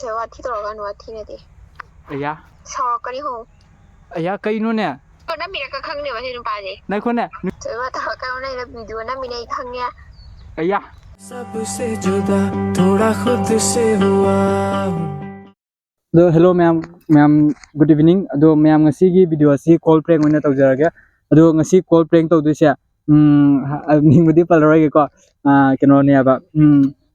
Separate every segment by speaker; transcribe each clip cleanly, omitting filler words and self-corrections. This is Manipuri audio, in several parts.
Speaker 1: 저 와티 들어가는 와티네디.
Speaker 2: 야.
Speaker 1: 서거리 호.
Speaker 2: 야, 그이노네.
Speaker 1: 나 미래가 강내 와티 좀 빠지.
Speaker 2: 나 코네.
Speaker 1: 저 와타 가운데 비디오 나 미래 강내.
Speaker 2: 야.
Speaker 3: सबसे जुदा थोड़ा खुद से हुआ
Speaker 2: hello ma'am good evening ado ma'am ngasi video asi call prank oina tawjarage ado ngasi call prank tawduise ningmudi palroi ko keno ne aba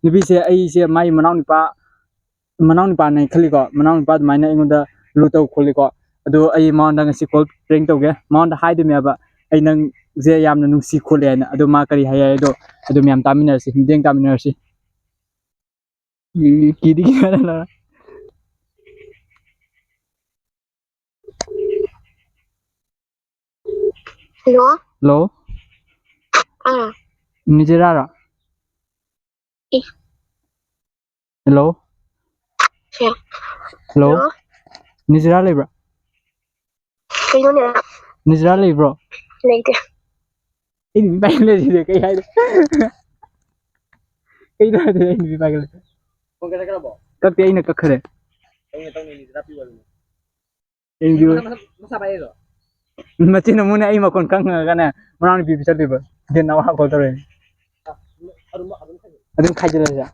Speaker 2: nibi se ai se mai manau nipa nai khali ko manau nipa maina ingoda lu taw kholi ko ado ai maunda ngasi call prank tawge maunda haidu me aba ai nang je yamna nungsi khole na ado ma kari hayai ado ma'am taminarsi hindeng taminarsi kidi kana
Speaker 1: Hello?
Speaker 2: Hello? Nijirara? Hello?
Speaker 1: Yeah.
Speaker 2: Hello? Nijira libra?
Speaker 1: Kayo na.
Speaker 2: Nijira libra?
Speaker 1: Later.
Speaker 2: Ini bagel sih kayak ada. Kayak ada ini bagel. Kau kira apa? Kau tiada ini kekere. Ini tahu ini Nijira piwal. Ini juga. Masa apa itu? Macam mana ini makon kang kan? Mana ni bicara tiba. Dia nawa kau tahu ni. Adun kaji lah ya.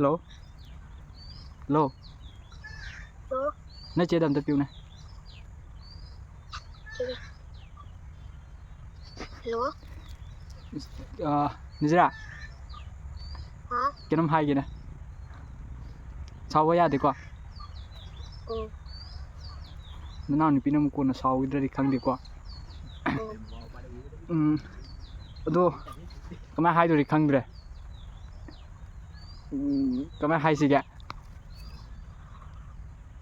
Speaker 2: Hello. Hello.
Speaker 1: Hello?
Speaker 2: Nói chơi đầm tập tiêu này.
Speaker 1: Hello?
Speaker 2: Nizra.
Speaker 1: Hả?
Speaker 2: Cái năm hai gì nè. Sao vậy đi qua? Nó nào ni pinam ko na sao idra di khang di qua. Ado kama hai do di khang dire. Kama hai si ga.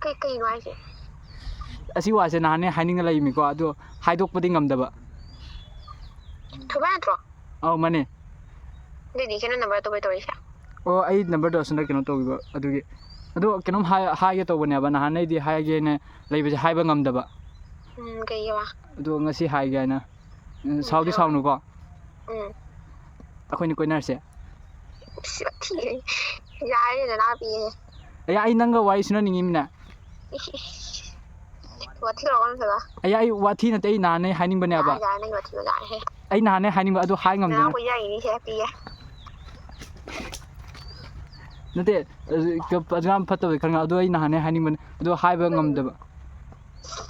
Speaker 1: Cây nói gì?
Speaker 2: Asi wa se na ne hai ning lai mi ko ado hai dok padi ngam da ba.
Speaker 1: Thôi bạn rồi.
Speaker 2: Mane.
Speaker 1: Để đi cái number tôi sao?
Speaker 2: Ai number do sunda kino to bi ba adu gi. Ado kinom hai ge to bane ba na hanai di hai ge ne lai ba hai ba ngam da ba.
Speaker 1: Cây gì mà?
Speaker 2: Ado ngasi hai ge na. Sao di sao nu ko. Akhoi ni koinar se.
Speaker 1: Dài này là bị.
Speaker 2: Aya ai nang ga wai suna ningi mina.
Speaker 1: Wathi rồi con phải ba?
Speaker 2: Ai wathi na te na ne hai ning bane ba.
Speaker 1: Dài này wathi dài he.
Speaker 2: Ai na ne hai ning ba ado hai ngam da.
Speaker 1: Nó có dài ni se pi.
Speaker 2: Nate ajam phato khang ado ai na ne hai ning bane ado hai ba ngam da ba.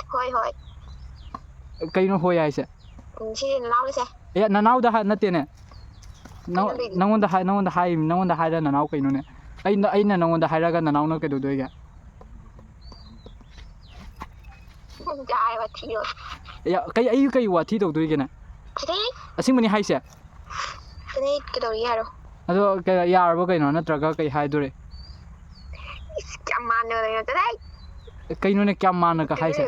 Speaker 1: Hoi.
Speaker 2: Kai no hoi ai se.
Speaker 1: Chị lao đi se.
Speaker 2: Aya na nau da na te ne. Nang da hai da na nau kai no ne. Ai na nang da hai ra ga na nau na ke do do ga.
Speaker 1: Dài wathi rồi.
Speaker 2: Ya kai wathi do do ga na.
Speaker 1: Thế.
Speaker 2: Asing mani hai se.
Speaker 1: Thế cái đầu đi rồi.
Speaker 2: Ado kai ya arbo kai no na traga kai hai do re.
Speaker 1: Chăm man nữa rồi đấy.
Speaker 2: Kai no ne kyam man ka hai se.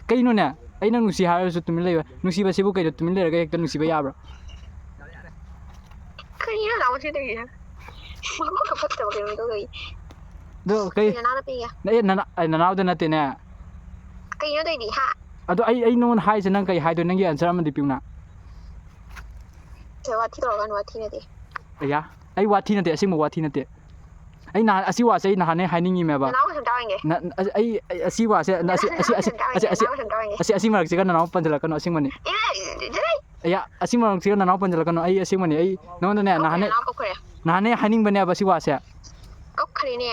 Speaker 2: Kai no ne ai nang nusi har su tumi le nusi ba sibu kai do tumi le ga ek nusi ba ya bro.
Speaker 1: Cái gì nó đâu chứ đây hả? Không có phát được cái tôi.
Speaker 2: Do kai
Speaker 1: Nó nó bị à?
Speaker 2: na nau da na te ne.
Speaker 1: Cái nó đây đi hạ.
Speaker 2: Ado ai no hai se nang kai hai do nang gi answer man di piu na.
Speaker 1: 저 와티 들어가는 와티 네디.
Speaker 2: Ya ai wathi na te asing mo wathi na te. Ai na asi wa se na ha ne hai ning me ba.
Speaker 1: Nó có thằng đâu anh vậy?
Speaker 2: Na ai asi wa se na asi marak se na nau panjala kano asing mani. Ya asi marak se na nau panjala kano ai asing mani ai no ne na ne haning bane ba si wa se.
Speaker 1: Cốc khari nè.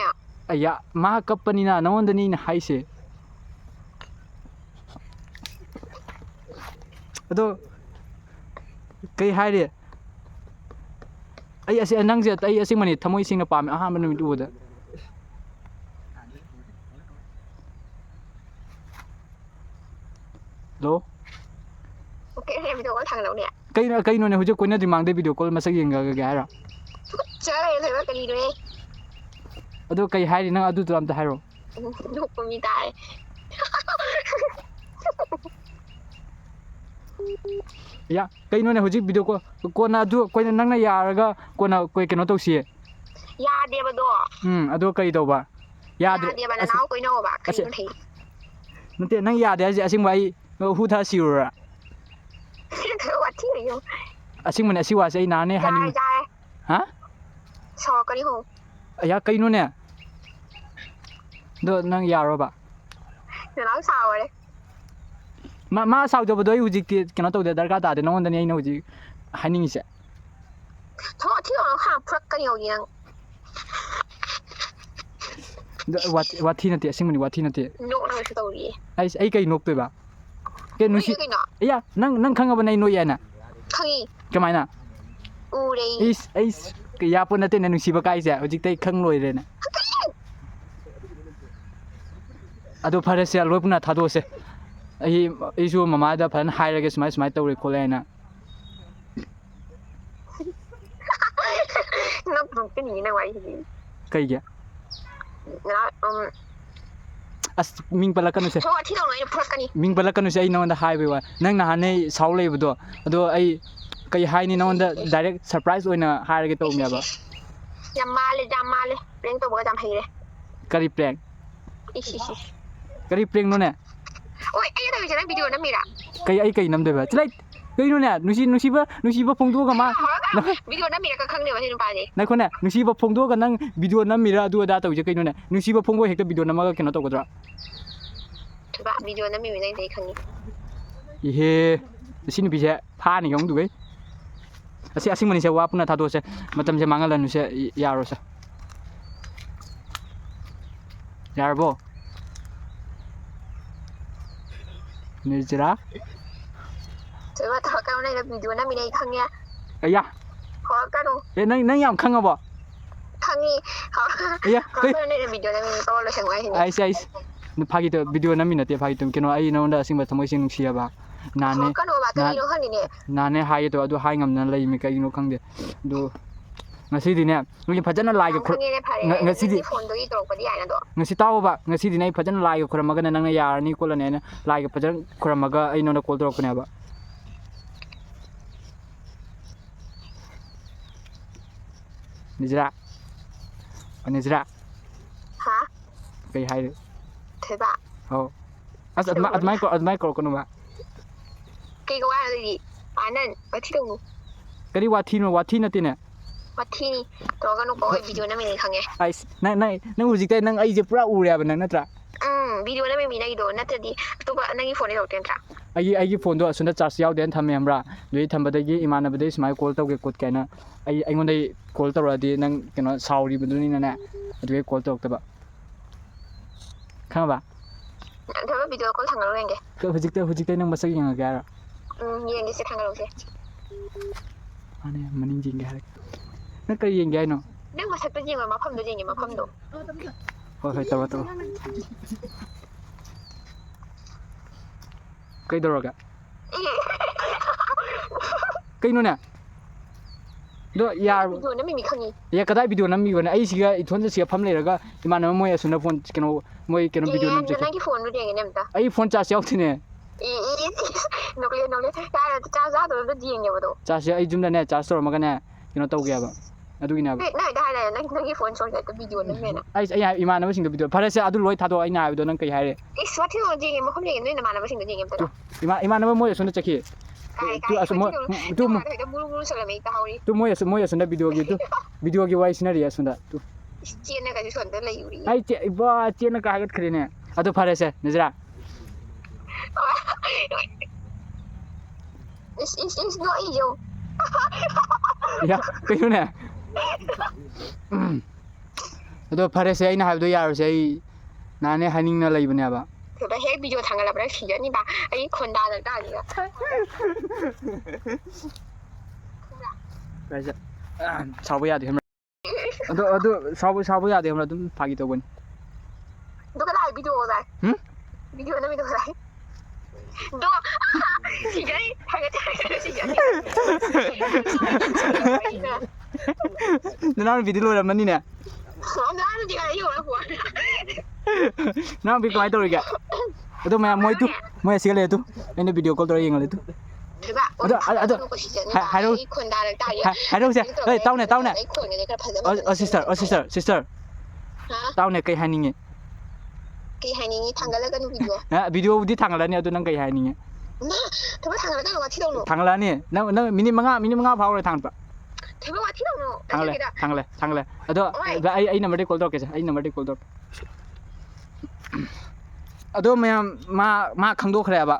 Speaker 2: Ya ma kapani na no onda ni na hai se. Ado kai hai re. Ai asi anang je ai asing mani thamoi sing na pam aha man mi du da. Hello.
Speaker 1: Ok em video có thằng đâu nè.
Speaker 2: Cây nó này hồi trước quên thì mang đây video call mà sẽ dừng cái rồi.
Speaker 1: Chơi thì cái gì đấy.
Speaker 2: Ado cây hai thì nó ado tụi làm ta hai rồi.
Speaker 1: Lúc mà mi tài.
Speaker 2: Ya cây nó này hồi trước video call cô na ado cô na nang na ya ra cô na cô cái nó tao xì.
Speaker 1: Ya dia ba do.
Speaker 2: Ado cây đâu ba. Ya
Speaker 1: dia ba na nau ko no ba. Cái gì thì.
Speaker 2: Nanti nang ya dia asing bai 후다 시우라.
Speaker 1: เธอวัดที่ไหนอยู่
Speaker 2: 아싱문에 시와서 이 나네
Speaker 1: จ่าย
Speaker 2: 하닝.
Speaker 1: จ่าย
Speaker 2: 하?
Speaker 1: ชอกะดิหง
Speaker 2: 야 그이노네. 너랑 야로봐.
Speaker 1: เดี๋ยวเราสาวเลย
Speaker 2: 마 사우저보다 우직티 그나 또 데다가 다데 너원다니 이노 우직 하닝이세.
Speaker 1: โทษที่เราข้ามพรักกันอยู่ยัง
Speaker 2: 와티나티 아싱문이 와티나티.
Speaker 1: นกเราคือตัวดี
Speaker 2: 아이 그이 녹도봐. 그
Speaker 1: ไม่
Speaker 2: 누시
Speaker 1: ใช่กันเนาะ
Speaker 2: 야 năng 강가보나 이노야나.
Speaker 1: ข้างนี้
Speaker 2: 그마이나.
Speaker 1: อูเรย์
Speaker 2: 에이스 그 야포나테 내 누시바 까이세. 우직테 강로이레나. 아도 파레시아 로브나 다도세. 이주 마마다 반 하이라게 스마이 떠오리 콜레나.
Speaker 1: นกมันก็หนีในไว้ทีนี้
Speaker 2: 그이게.
Speaker 1: แล้ว
Speaker 2: 아스 밍발라카누세.
Speaker 1: โทษที่เราเลยพรักกันนี่
Speaker 2: 밍발라카누세 이 나온다 하이웨이와 능 나하네 사울레이브도 아도 아이 그이 하이니 나온다 다이렉 서프라이즈 오이나 하이라게 떠오미야바.
Speaker 1: ยำมาเลยยำมาเลยเลี้ยงตัวเบอร์จำให้เลย
Speaker 2: 까리 프랭.
Speaker 1: อิชิชิ
Speaker 2: 까리 프랭 노네.
Speaker 1: โอ้ยไอ้ตัวอยู่ในวิดีโอนั้นมีละ
Speaker 2: 그이 아이 그이 남대바. 찔라이 그이 노네. 누시바 봉도가 마.
Speaker 1: วิดีโอนั้นมีละก็ครั้งเดียวที่นุ่มปาดิ
Speaker 2: 나코네 누시바 봉도가 난 비디오 남미라 두어다 떠오지 그이 노네. 누시바 봉고 핵도 비디오 남아가 캐나 떠오더라.
Speaker 1: ถือว่าวิดีโอนั้นมีอยู่ในครั้งนี้
Speaker 2: 이헤 신이 비제 파니 경두게. 아싱문이 세 와프나 다도세. 마탐제 망할라누세 야로세. 야르보. निर्जरा
Speaker 1: ถือว่าต่อกันในวิดีโอนั้นมีในครั้งเนี้ย
Speaker 2: 야
Speaker 1: ขอกันดู
Speaker 2: 난 양 강가 봐
Speaker 1: ครั้งนี้เขา
Speaker 2: 야
Speaker 1: ขอกันในวิดีโอนั้นมีโต้เลยเสียงไว้ทีนี้
Speaker 2: 아이스 파기도 비디오 남미나테 파기도 걔노 아이 나온다 싱바 터모이싱 눅시야 봐
Speaker 1: ขอ
Speaker 2: 나네
Speaker 1: กันดูว่ากันนี่น้องคนนี้เนี่ย
Speaker 2: 나네 하이도 아도 하이 감나 라이미 까이노 강데 도 ngasidiне ngi phajana laiga
Speaker 1: ครั้งนี้ได้ผ่านเลยคนตัวอีตรงปฏิญาณนะตัว
Speaker 2: ngasi tawoba ngasidine phajana laiga khuramaga nangna yarani kolane na laiga phajana khuramaga ainona call dorokne ba nizra
Speaker 1: ฮะ
Speaker 2: kai hai
Speaker 1: ถือว่า
Speaker 2: ho admai ko kono ba
Speaker 1: กี่ก็ว่าเลยดิอันนั้นไปที่ตรงนู้น
Speaker 2: kari wati na tine
Speaker 1: วัดที่นี่ตัวกันบอกวิดีโอนั้นมีในครั้งนี้
Speaker 2: ai nang ujik tai nang ai je pura ure ba nang natra
Speaker 1: วิดีโอนั้นไม่มีในวิดีโอนั่นจะดีตัวนั่งยี่ฝนในตัวเต็มจ้ะ
Speaker 2: ai phone do asunda charge yaw den thamme amra dui thambada gi imana bade smai call taw ge kot kaina ai ngon dai call taw adi nang keno sauri buduni na na adu call taw ta ba khang ba
Speaker 1: ถ้าว่าวิดีโอก็ทางเราเองไง
Speaker 2: ka hujik tai nang masak yang ga ra
Speaker 1: ยังดิสิทางเราสิ
Speaker 2: ane maning jing ga na ka yang ga no
Speaker 1: นั่งมาสักตัวจริงมาพัมดูจริงมาพัมดู
Speaker 2: hoi taw kai doroga kai no na do yar
Speaker 1: วิดีโอนั้นไม่มีครั้งนี้
Speaker 2: ya kadai video nam mi wona ai siga ithon se siga pham le raga imana moi asuna phone keno moi keno video nam je
Speaker 1: นั่งยี่ฝนดูจริงเนี่ยมั้ง
Speaker 2: ai phone charge yaw thine
Speaker 1: นกเลี้ยนได้จ้าตัวดูจริงเนี่ยมาดู
Speaker 2: charge ai jumda ne charge tor magane keno taw ge ba adu ina ba
Speaker 1: ได้เลยนั่งยี่ฝนชนแต่วิดีโอนั้นเนี่ยนะ
Speaker 2: ai imana ma sing do video phare se adu loi thado ai na video nang kai haire
Speaker 1: ไอ้สวัสดิ์ที่เราจริงมาพัมจริงนี่นะมาแล้วมาสิ่งจริงเนี่ยตัว
Speaker 2: imana ma moi asuna chaki
Speaker 1: ไก่ดูมูสลัมอีกตาหอย
Speaker 2: tu moi asuna video ge wai sinari asunda tu
Speaker 1: เจียนเนี่ยก็จะส่วนแต่ละอยู่ดี
Speaker 2: ai che ba che na ka hagat khre ne adu phare se nizra
Speaker 1: it's not easy
Speaker 2: ya kai no ne adu phare se ai na habdo yar se ai na ne haning na lai bane ba
Speaker 1: คือไปเฮ็ดวิดีโอทางอะไรไปเขียนนี่ป่ะไอ้คนด่าต่างๆนี่ก็
Speaker 2: 그래서 사고야 돼. 너 사고 야 돼. 좀 파기 더 본.
Speaker 1: ดูก็ได้วิดีโออะไร
Speaker 2: 응?
Speaker 1: วิดีโอนั้นวิดีโออะไรดูสิจะทางก็จะสิจะ
Speaker 2: 나는 비디오로 만니네.
Speaker 1: น้าจริงอะไรอยู่แล้วหัว
Speaker 2: 나 비디오 많이 돌리게. 또 뭐야 뭐야 시간에 또. 얘네 비디오 콜 돌리는 거래 또.
Speaker 1: ถือว่าคนด่าต่างๆนี่
Speaker 2: 하루세. 에이, 다운해.
Speaker 1: ไอ้คนเนี่ยก็พัฒนา
Speaker 2: sister. 다운해 그 하닝이.
Speaker 1: ꯀꯩ ꯍꯥꯏꯅꯤꯡꯉꯤ ꯊꯥꯡꯒꯠꯂꯒ ꯅꯨꯄꯤꯗꯣ
Speaker 2: ꯚꯤꯗꯤꯑꯣꯕꯨꯗꯤ ꯊꯥꯡꯒꯠꯂꯅꯤ ꯑꯗꯨ ꯅꯪ ꯀꯩ ꯍꯥꯏꯅꯤꯡꯉꯤ
Speaker 1: ꯊꯕꯛ ꯊꯥꯡꯒꯠꯂꯒ ꯋꯥꯊꯤ ꯇꯧꯅꯣ
Speaker 2: ꯊꯥꯡꯒꯠꯂꯛꯑꯅꯤ ꯅꯪ ꯃꯤꯅꯤꯠ ꯃꯉꯥ ꯐꯥꯎꯔꯦ ꯊꯥꯡꯒꯠꯄ
Speaker 1: ꯊꯕꯛ ꯋꯥꯊꯤ ꯇꯧꯅꯣ
Speaker 2: ꯊꯥꯡꯒꯠꯂꯦ ꯑꯗꯣ ꯑꯩ ꯅꯝꯕꯔꯗꯤ ꯀꯣꯜ ꯇꯧꯔꯛꯀꯦꯁꯦ ꯑꯩ ꯅꯝꯕꯔꯗꯤ ꯀꯣꯜ ꯇꯧꯔꯛꯀꯦ ꯑꯗꯣ ꯃꯌꯥꯝ ꯃꯥ ꯈꯪꯗꯣꯛꯈ꯭ꯔꯦꯕ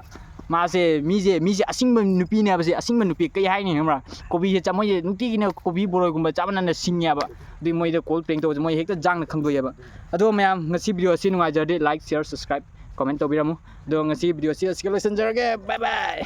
Speaker 2: ꯃꯥꯁꯦ ꯃꯤꯁꯦ ꯑꯁꯤꯡꯕ ꯅꯨꯄꯤꯅꯦ ꯍꯥꯏꯕꯁꯦ ꯑꯁꯤꯡꯕ ꯅꯨꯄꯤ ꯀꯩ ꯍꯥꯏꯅꯤ ꯈꯪꯕ꯭ꯔꯥ ꯀꯣꯕꯤꯁꯦ ꯃꯣꯏꯁꯦ ꯅꯨꯡꯇꯤꯒꯤꯅ ꯀꯣꯕꯤ ꯕꯣꯔꯣꯏꯒꯨꯝꯕ ꯆꯥꯃꯟꯅ ꯁꯤꯡꯉꯦꯕ ꯑꯗꯨꯏ ꯃꯣꯏꯗ ꯀꯣꯜ ꯄ꯭ꯔꯦꯡ ꯇꯧꯕꯁꯦ ꯃꯣꯏ ꯍꯦꯛꯇ ꯖꯥꯡꯅ ꯈꯪꯗꯣꯛꯑꯦꯕ ꯑꯗꯣ ꯃꯌꯥꯝ ꯉꯁꯤ ꯚꯤꯗꯤꯑꯣ ꯑꯁꯤ ꯅꯨꯡꯉꯥꯏꯖꯔꯗꯤ ꯂꯥꯏꯛ ꯁꯤꯌꯔ ꯁꯕꯁꯀ꯭ꯔꯥꯏꯕ ꯀꯣꯃꯦꯟ ꯇꯧꯕꯤꯔꯝꯃꯨ ꯑꯗꯣ ꯉꯁꯤ ꯚꯤꯗꯤꯑꯣ ꯑꯁꯤ ꯂꯣꯏꯁꯤꯟꯖꯔꯒꯦ ꯕꯥꯏ ꯕꯥꯏ